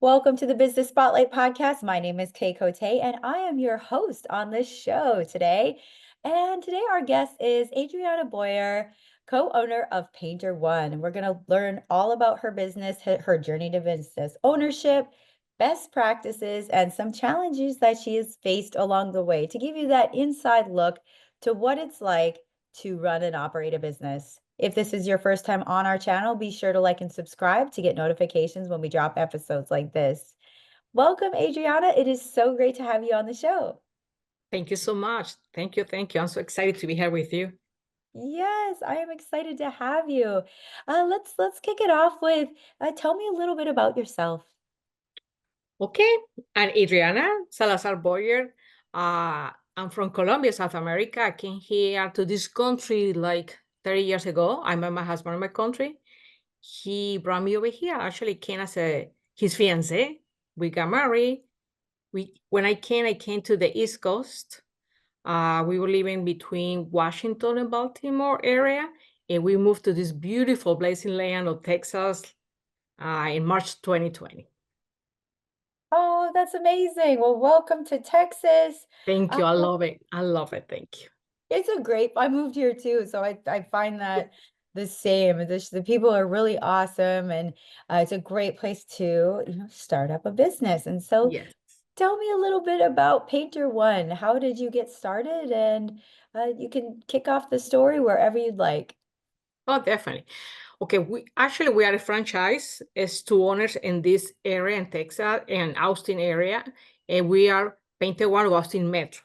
Welcome to the Business Spotlight podcast. My name is Kay Cote, and I am your host on this show today. And today, our guest is Adriana Boyer, co-owner of Painter One. And we're going to learn all about her business, her journey to business ownership, best practices, and some challenges that she has faced along the way to give you that inside look to what it's like to run and operate a business. If this is your first time on our channel, be sure to like and subscribe to get notifications when we drop episodes like this. Welcome, Adriana. It is so great to have you on the show. Thank you so much. Thank you. Thank you. I'm so excited to be here with you. Yes, I am excited to have you. Let's kick it off with tell me a little bit about yourself. Okay. I'm Adriana Salazar Boyer. I'm from Colombia, South America. I came here to this country like 30 years ago. I met my husband in my country. He brought me over here. Actually came as his fiance. We got married. When I came to the East Coast. We were living between Washington and Baltimore area, and we moved to this beautiful blazing land of Texas in March 2020. Oh, that's amazing. Well, welcome to Texas. Thank Uh, you. I love it. I love it. Thank you. It's a great I moved here too, so I find that the same. The people are really awesome, and it's a great place to, start up a business. And so Yes. tell me a little bit about Painter One. How did you get started? And you can kick off the story wherever you'd like. Oh, definitely. Okay, we are a franchise as two owners in this area in Texas and Austin area, and we are Painted One of Austin Metro.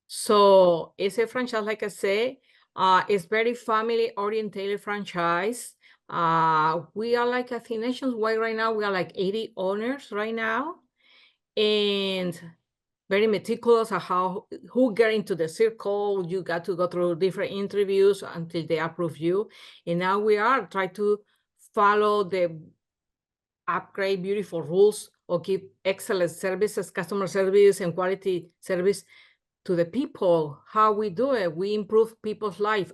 So it's a franchise, like I say, it's very family oriented franchise. We are like, I think nationwide right now, we are like 80 owners right now, and very meticulous of how who get into the circle. You got to go through different interviews until they approve you. And now we are trying to follow the upgrade beautiful rules or give excellent services, customer service and quality service to the people. How we do it, we improve people's life.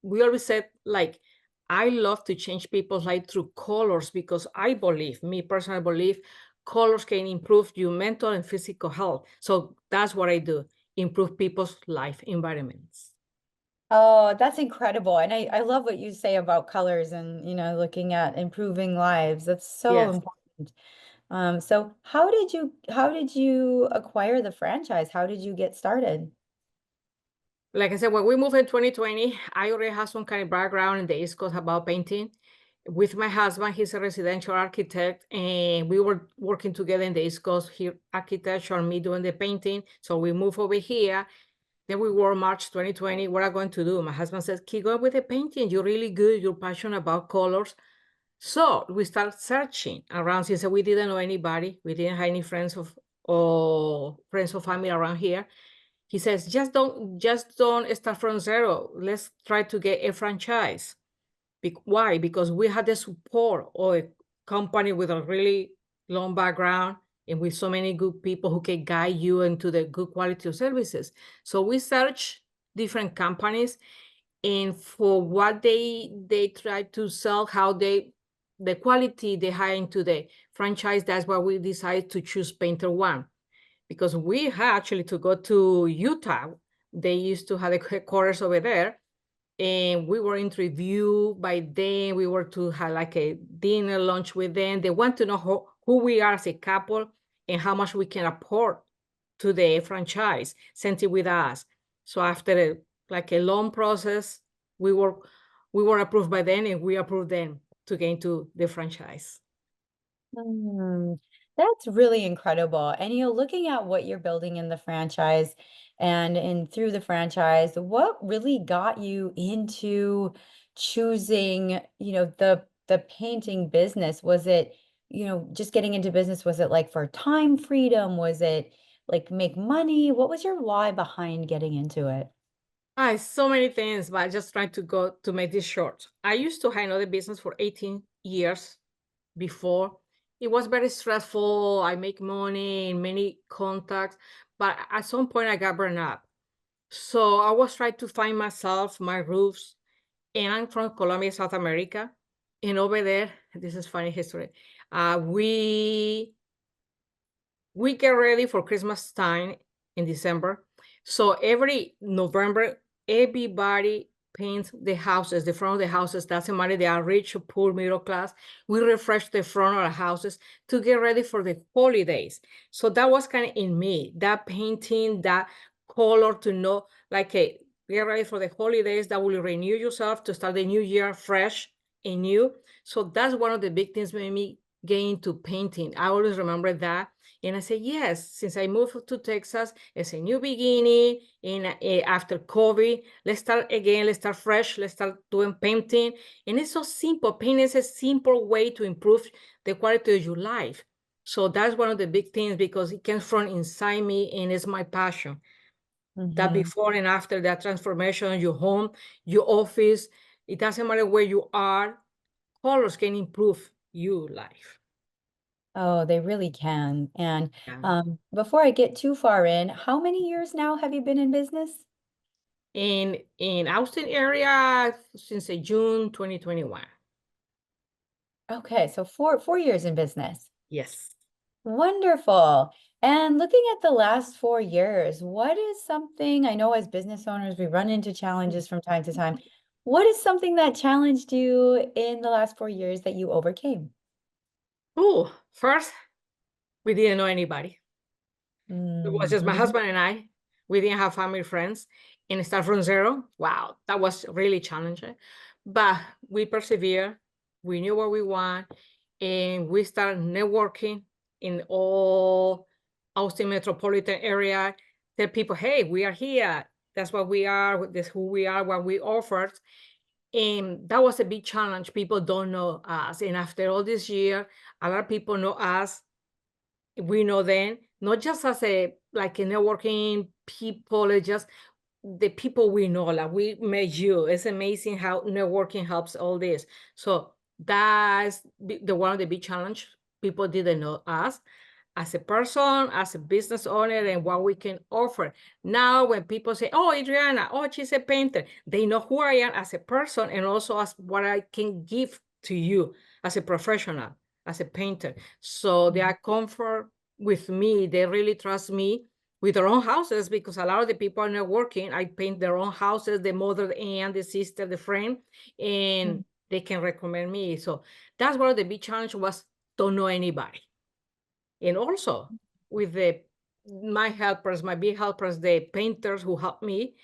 We always said, like, I love to change people's life through colors because I believe, me personally believe, colors can improve your mental and physical health. So that's what I do, improve people's life environments. Oh, that's incredible. And I love what you say about colors and, looking at improving lives. That's so Yes. important. So how did you acquire the franchise? How did you get started? Like I said, when we moved in 2020, I already have some kind of background in the East Coast about painting. With my husband, he's a residential architect, and we were working together in the East Coast, here architecture, me doing the painting. So we moved over here. Then we were March 2020. What are you going to do? My husband says, keep going with the painting. You're really good. You're passionate about colors. So we start searching around since we didn't know anybody. We didn't have any friends or friends or family around here. He says, just don't start from zero. Let's try to get a franchise. Why? Because we had the support of a company with a really long background and with so many good people who can guide you into the good quality of services. So we search different companies, and for what they try to sell, how the quality they hire into the franchise, that's why we decided to choose Painter One, because we had actually to go to Utah. They used to have the headquarters over there, and we were interviewed by them. We were to have like a dinner, lunch with them. They want to know who we are as a couple and how much we can afford to the franchise, sent it with us. So after like a long process, we were approved by them, and we approved them to get into the franchise. Hmm, that's really incredible. And looking at what you're building in the franchise and through the franchise, what really got you into choosing, the painting business? Was it, just getting into business? Was it like for time freedom? Was it like make money? What was your why behind getting into it? So many things, but I just trying to go to make this short. I used to have another business for 18 years before. It was very stressful. I make money and many contacts, but at some point I got burned out. So I was trying to find myself, my roots, and I'm from Colombia, South America. And over there, this is funny history. We get ready for Christmas time in December. So every November, everybody paints the houses, the front of the houses. Doesn't matter they are rich or poor, middle class. We refresh the front of the houses to get ready for the holidays. So that was kind of in me, that painting, that color to know, like, hey, get ready for the holidays. That will renew yourself to start the new year fresh and new. So that's one of the big things made me get into painting. I always remember that, and I said, yes, since I moved to Texas, it's a new beginning. And after COVID, let's start again, let's start fresh, let's start doing painting. And it's so simple. Painting is a simple way to improve the quality of your life. So that's one of the big things because it comes from inside me and it's my passion. That Mhm. before and after that transformation, your home, your office, it doesn't matter where you are, colors can improve your life. Oh, they really can. And Yeah. before I get too far in, how many years now have you been in business? In Austin area since June 2021. Okay, so four years in business. Yes. Wonderful. And looking at the last 4 years, what is something, I know as business owners, we run into challenges from time to time. What is something that challenged you in the last 4 years that you overcame? Oh, first, we didn't know anybody. It was just my Mhm. husband and I. We didn't have family friends and start from zero. Wow, that was really challenging. But we persevere. We knew what we want, and we started networking in all Austin metropolitan area. Tell people, hey, we are here. That's what we are. This who we are. What we offer. And that was a big challenge. People don't know us. And after all this year, a lot of people know us. We know them, not just as a like a networking people, it's just the people we know, like we met you. It's amazing how networking helps all this. So that's the one of the big challenge. People didn't know us as a person, as a business owner, and what we can offer. Now, when people say, "Oh, Adriana, oh, she's a painter," they know who I am as a person and also as what I can give to you as a professional, as a painter. So they are comfort with me. They really trust me with their own houses because a lot of the people are not working. I paint their own houses, the mother and the sister, the friend, and Mhm. they can recommend me. So that's one of the big challenge was don't know anybody. And also with my helpers, my big helpers, the painters who helped me,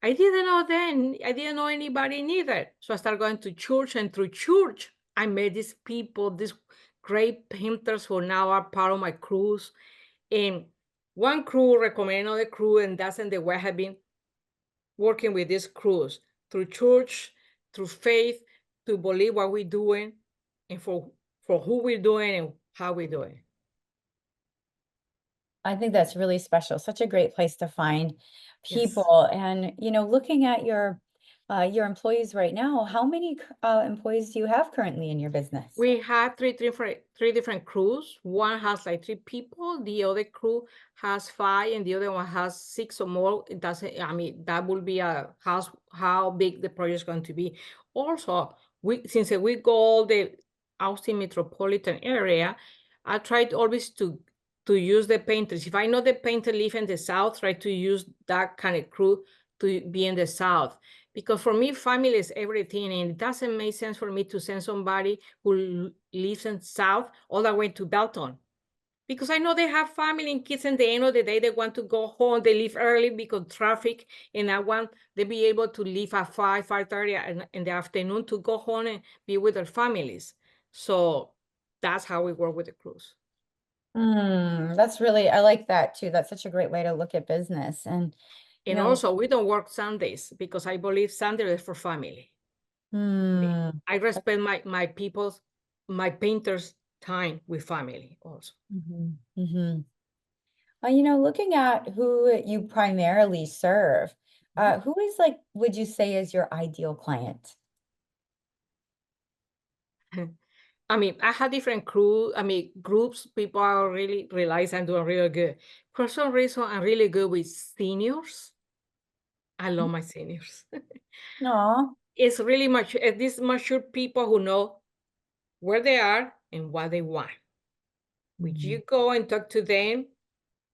I didn't know then, I didn't know anybody neither. So I started going to church, and through church, I met these people, these great painters who now are part of my crews. And one crew recommended another crew, and that's in the way I have been working with these crews through church, through faith, to believe what we're doing, and for who we're doing and how we're doing. I think that's really special. Such a great place to find Yes. people. And, looking at your employees right now, how many employees do you have currently in your business? We have three different crews. One has like three people, the other crew has five, and the other one has six or more. It doesn't, I mean, that will be a how big the project is going to be. Also, since we go all the Austin metropolitan area, I try to always to use the painters. If I know the painter live in the south, try to use that kind of crew to be in the south. Because for me, family is everything, and it doesn't make sense for me to send somebody who lives in South all the way to Dalton. Because I know they have family and kids, and the end of the day, they want to go home. They leave early because traffic, and I want they be able to leave at 5:30 in the afternoon to go home and be with their families. So that's how we work with the crews. That's really, I like that too. That's such a great way to look at business. And, you And know, also, we don't work Sundays because I believe Sunday is for family. hmm, I respect my people's, my painters' time with family also. mhm, mhm. Looking at who you primarily serve, Mhm. who is like, would you say is your ideal client? I mean, I had different crew, I mean, groups, people are really realize I'm doing really good. For some reason, I'm really good with seniors. I love my seniors. Aw. It's really much, these mature people who know where they are and what they want. When you go and talk to them,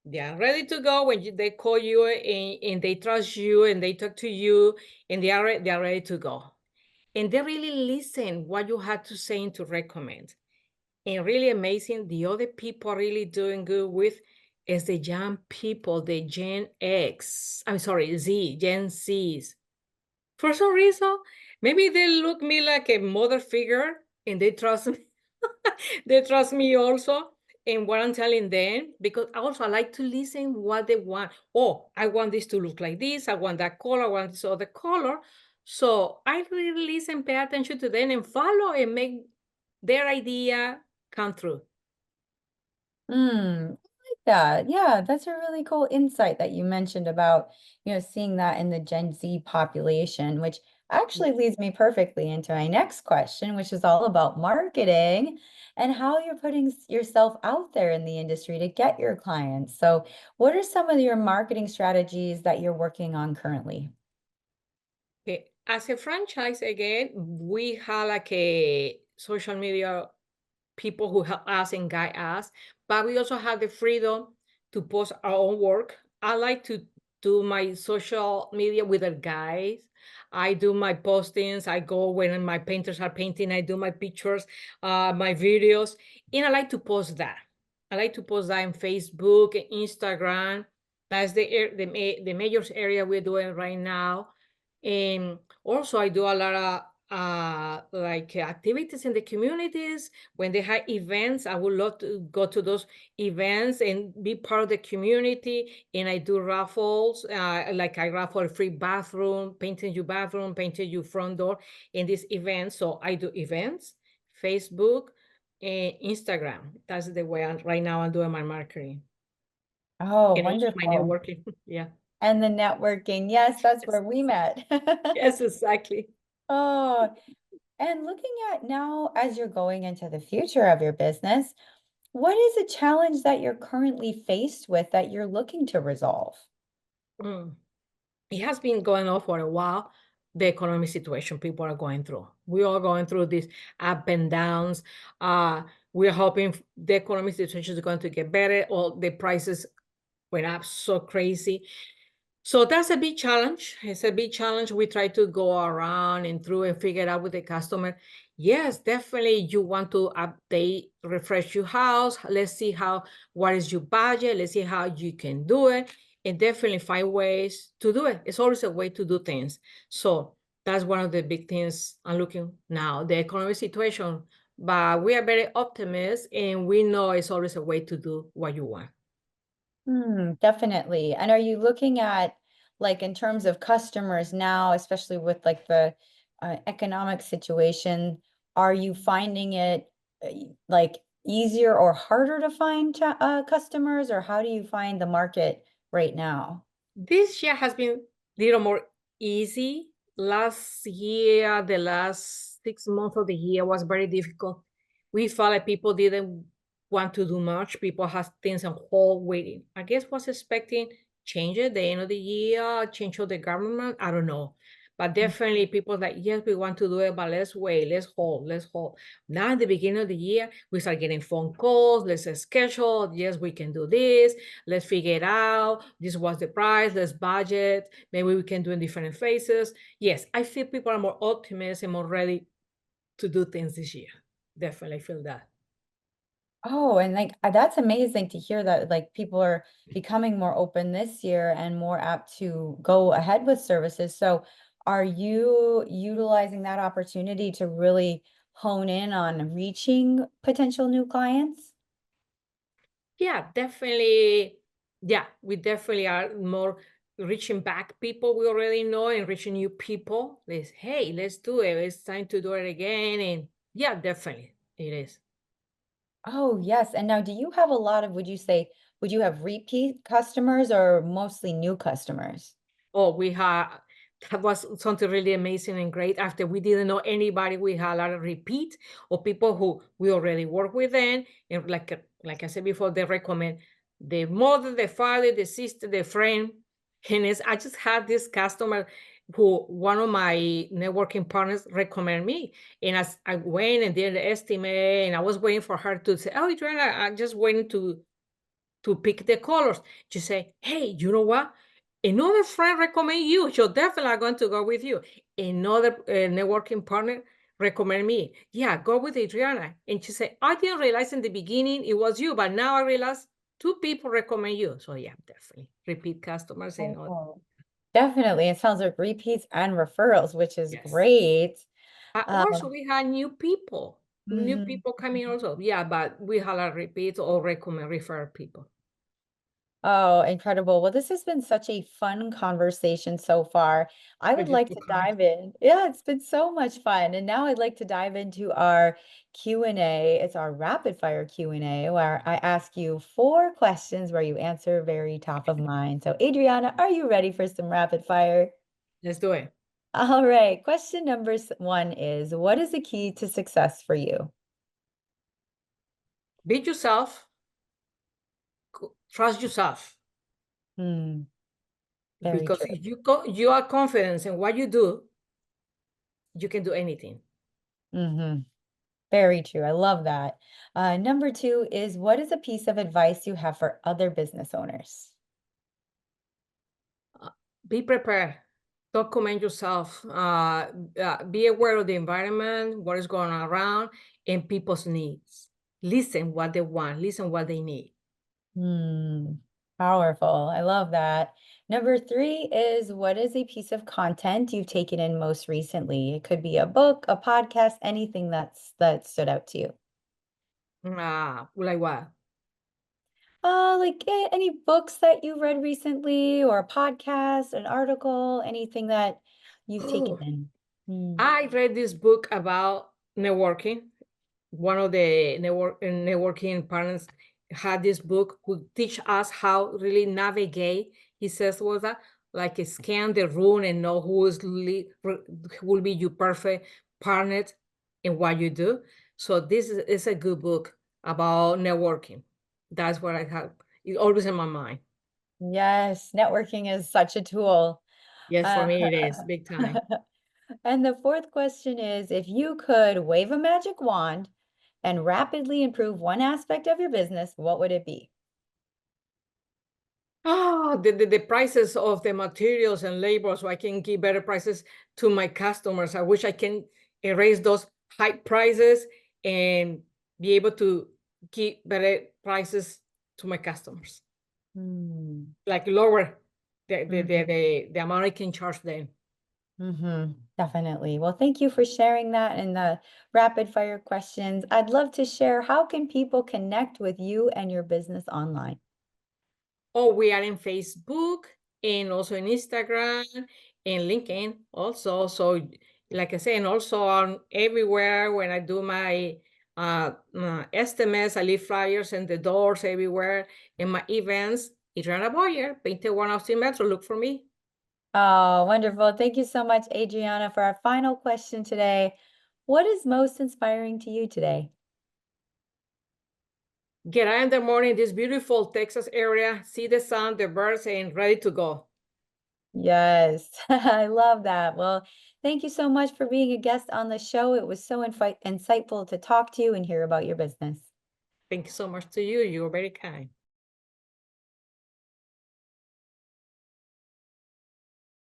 they are ready to go when they call you and they trust you and they talk to you and they are ready to go. And they really listen what you have to say and to recommend. And really amazing, the other people are really doing good with is the young people, the Gen Zs. For some reason, maybe they look me like a mother figure and they trust me. They trust me also in what I'm telling them because also I like to listen what they want. Oh, I want this to look like this. I want that color. I want this other color. So I really listen, pay attention to them and follow and make their idea come true. I like that. Yeah, that's a really cool insight that you mentioned about, seeing that in the Gen Z population, which actually leads me perfectly into my next question, which is all about marketing and how you're putting yourself out there in the industry to get your clients. So, what are some of your marketing strategies that you're working on currently? Okay. As a franchise, again, we have like a social media people who help us and guide us, but we also have the freedom to post our own work. I like to do my social media with the guys. I do my postings. I go when my painters are painting. I do my pictures, my videos, and I like to post that. I like to post that in Facebook, Instagram. That's the major area we're doing right now. And also, I do a lot of like activities in the communities. When they have events, I would love to go to those events and be part of the community. And I do raffles, like I raffle a free bathroom, painting your bathroom, painting your front door in this event. So I do events, Facebook, and Instagram. That's the way right now I'm doing my marketing Oh, and also my wonderful. networking. Yeah. And the networking. Yes, that's Yes, where we met. yes, exactly. Oh, and looking at now as you're going into the future of your business, what is a challenge that you're currently faced with that you're looking to resolve? Mm. It has been going on for a while. The economic situation people are going through. We are going through these up and downs. We're hoping the economic situation is going to get better. All the prices went up so crazy. So that's a big challenge. It's a big challenge. We try to go around and through and figure out with the customer. Yes, definitely you want to update, refresh your house. Let's see what is your budget. Let's see how you can do it. And definitely find ways to do it. It's always a way to do things. So that's one of the big things I'm looking now, the economic situation. But we are very optimistic and we know it's always a way to do what you want. Definitely. And are you looking at, like, in terms of customers now, especially with like the economic situation, are you finding it like easier or harder to find customers, or how do you find the market right now? This year has been a little more easy. Last year, the last 6 months of the year was very difficult. We felt like people didn't want to do much. People had things on hold waiting. I guess was expecting change at the end of the year, change of the government. I don't know. But definitely people like, yes, we want to do it, but let's wait, let's hold, let's hold. Now at the beginning of the year, we start getting phone calls, let's schedule, yes, we can do this, let's figure it out. This was the price, let's budget. Maybe we can do in different phases. Yes, I feel people are more optimistic and more ready to do things this year. Definitely feel that. Oh, and like that's amazing to hear that like people are becoming more open this year and more apt to go ahead with services. So are you utilizing that opportunity to really hone in on reaching potential new clients? Yeah, definitely. Yeah, we definitely are more reaching back people we already know and reaching new people. Hey, let's do it. It's time to do it again. And yeah, definitely it is. Oh, yes. And now do you have a lot of, would you have repeat customers or mostly new customers? Oh, that was something really amazing and great. After we didn't know anybody, we had a lot of repeat of people who we already work with them. And like I said before, they recommend the mother, the father, the sister, the friend. And I just had this customer. who one of my networking partners recommended me. And as I went and did the estimate, and I was waiting for her to say, "Oh, Adriana, I'm just waiting to pick the colors." She say, "Hey, you know what? Another friend recommend you, so definitely I'm going to go with you." Another networking partner recommend me. Yeah, go with Adriana. And she said, "I didn't realize in the beginning it was you, but now I realize two people recommend you." So yeah, definitely repeat customers and all. Oh, definitely. It sounds like repeats and referrals, which is Yes. great. Also, Um, we had new mhm. people coming also. Yeah, but we had a repeat or recommend refer people. Oh, incredible. Well, this has been such a fun conversation so far. I Are would you like too to kind? dive in. Yeah, it's been so much fun. And now I'd like to dive into our Q&A. It's our rapid fire Q&A where I ask you 4 questions where you answer very top of mind. So, Adriana, are you ready for some rapid fire? Let's do it. All right. Question number 1 is, what is the key to success for you? Be yourself. Trust yourself. Hmm, very Because true. if you are confident in what you do, you can do anything. Hmm. Very true. I love that. Number 2 is, what is a piece of advice you have for other business owners? Uh, be prepared. Document yourself. Be aware of the environment, what is going on around, and people's needs. Listen what they want. Listen what they need. Hmm, powerful. I love that. Number 3 is, what is a piece of content you've taken in most recently? It could be a book, a podcast, anything that stood out to you. Like what? Like any books that you read recently, or a podcast, an article, anything that you've taken Oh, in. Hmm. I read this book about networking. One of the networking partners had this book who teach us how really navigate. He says was that like scan the room and know who is who will be your perfect partner in what you do. So this is a good book about networking. That's what I have. It's always in my mind. Yes, networking is such a tool. Yes, for Uh, me it is big time. and the fourth question is, if you could wave a magic wand and rapidly improve one aspect of your business, what would it be? Oh, the prices of the materials and labor so I can give better prices to my customers. I wish I can erase those high prices and be able to give better prices to my customers, Hmm. like lower Mhm. the amount I can charge them. Definitely. Well, thank you for sharing that and the rapid fire questions. I'd love to share, how can people connect with you and your business online? Oh, we are in Facebook and also in Instagram and LinkedIn also. So, like I say, and also on everywhere when I do my estimates, I leave flyers in the doors everywhere. In my events, Adriana Boyer, Painted One Austin Metro. Look for me. Oh, wonderful. Thank you so much, Adriana, for our final question today. What is most inspiring to you today? Get out in the morning, this beautiful Texas area, see the sun, the birds, and ready to go. Yes, I love that. Well, thank you so much for being a guest on the show. It was so insightful to talk to you and hear about your business. Thank you so much to you. You're very kind.